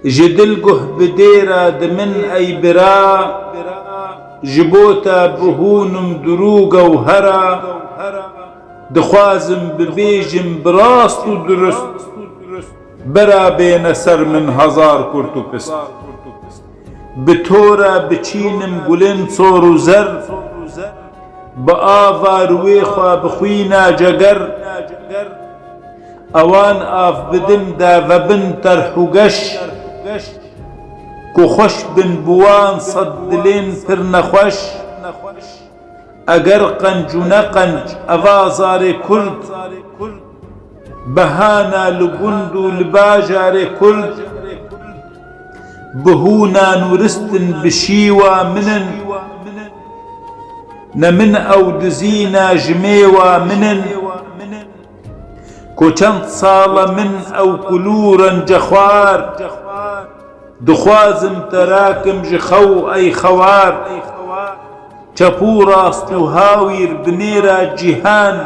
جدلگه بديرا دمن اي برا جبوتا بهونم دروغا وهرا دخوازم ببيجم براست و درست برا بين سر من هزار كرتو پست بتورا بچينم گلن صور و زر بآفا رويخوا بخوينا جگر اوان آف بدن دا وبن ترحوگش کو خوش بن بوان صد دلين پر نخوش اگر قنج و نقنج اوازار کرد بهانا لگند و لباجار کرد بهونا نورستن بشيوا منن نمن او دزينا جميوا منن کو چند سال من او کلورا جخوار دخوازم تراكم جخو اي خوار چپو راست و هاویر بنيرا جهان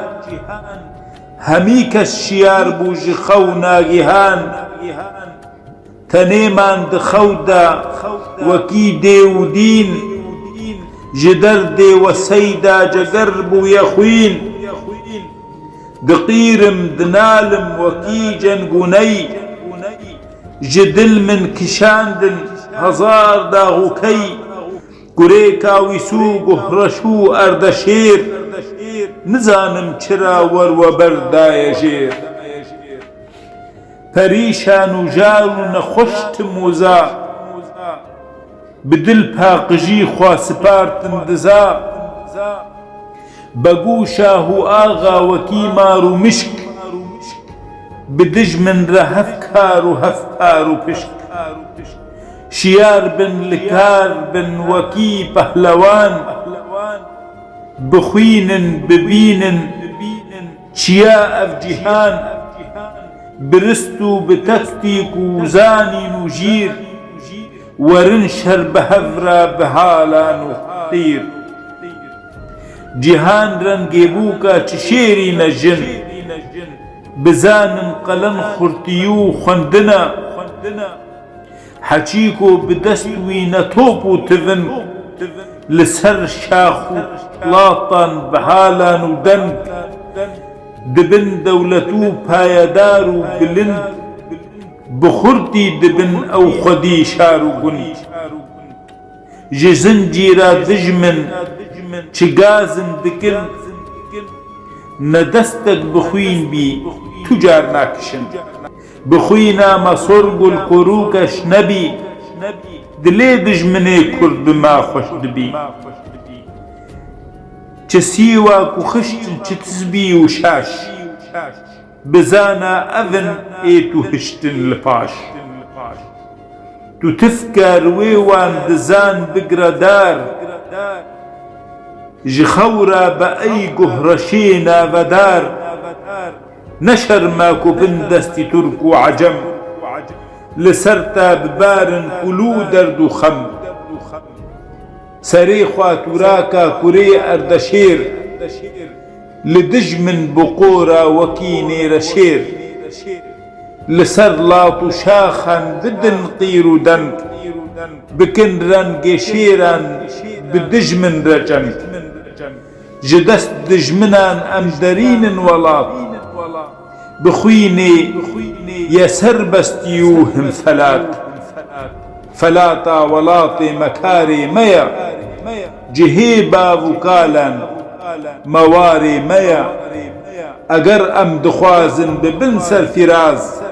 هميك الشيار بو جخو ناگهان تنيمان دخودا وكي ديو دين جدر دي وسيدا جقربو يخوين دقيرم دنالم وكي جنقوني جدل من كشاندن هزار داغوكي كوريكا ويسوق رشو اردشير نزانم چرا ور وبردا يجير پريشان و جار و نخشت موزا بدل پاقجي خوا سپارتن دزا بگوشا هو آغا وكي مارو مشك بدج من رهفكار و هفكار و پشك شيار بن لكار بن وكي پهلوان بخوين ببين چيا اف جهان برستو بتفتيك وزاني نجير ورنشر بهفرا بحالان وخطير جهان رنگيبوكا چشيري نجن بزانم قلن خرطيو خندنا حچيكو بدستوي نتوبو تذن لسر شاخو لاطان بحالان ودنك دبن دولتو پایدارو بلند بخورتي دبن او خدي شارو گند جزنجيرا دجمن چگازن دکن ندستك بخوين بي تجار ناكشن بخوينا مصرق الكروكش نبي دلي دجمني كرد ما خوش دبي چه سيوا كو خشتن چه تزبي و شاش بزانا اذن ايتو هشتن لپاش تو تفكر ويوان دزان بقردار جخورا بأي قهرشينا ودار نشر ماكو بندستي ترك وعجم لسرتا ببارن كلو درد وخم سريخوا تراكا كوري اردشير لدجمن بقورا وكيني رشير لسر لاطو شاخا بدن قيرو دنك بكن رنگ شيران بدجمن رجنك جدست دجمنان امدرين ولات بخويني يسر بستيوهم فلاتا ولاطي مكاري ميا جهيبا وكالا مواري ميا اگر ام دخوازن ببنسر فراز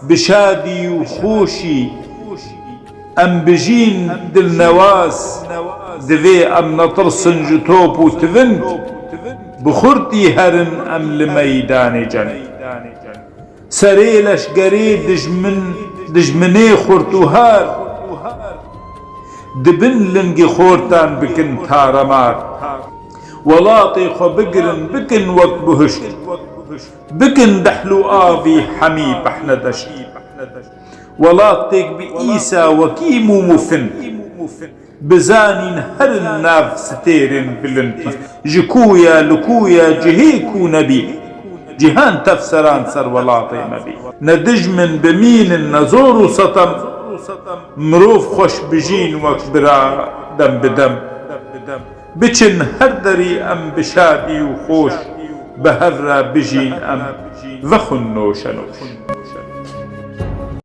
بشادي وخوشي ام بجين دل نواز دفي ام نطرسن جتوب وتفن بخورتي هرن ام لميدان جن سريلش قريد دجمني خورتوهار دبن لنجي خورتان بكن تارمار ولاطي خو بقرن بكن وقت بهشت بكن دحلو آفي حمي بحندش ولاطيك بإيسا وكيمو مفن بزانين هرن ناف ستيرن بلنتي جكويا لكويا جهيكو نبي جهان تفسران سر ولاطي نبي ندجمن بمين النزور سطم مروف خوش بجين وكبرا دم بدم بچن هر دری ام بشادی و خوش بهر را بجین ام وخن نوشنوش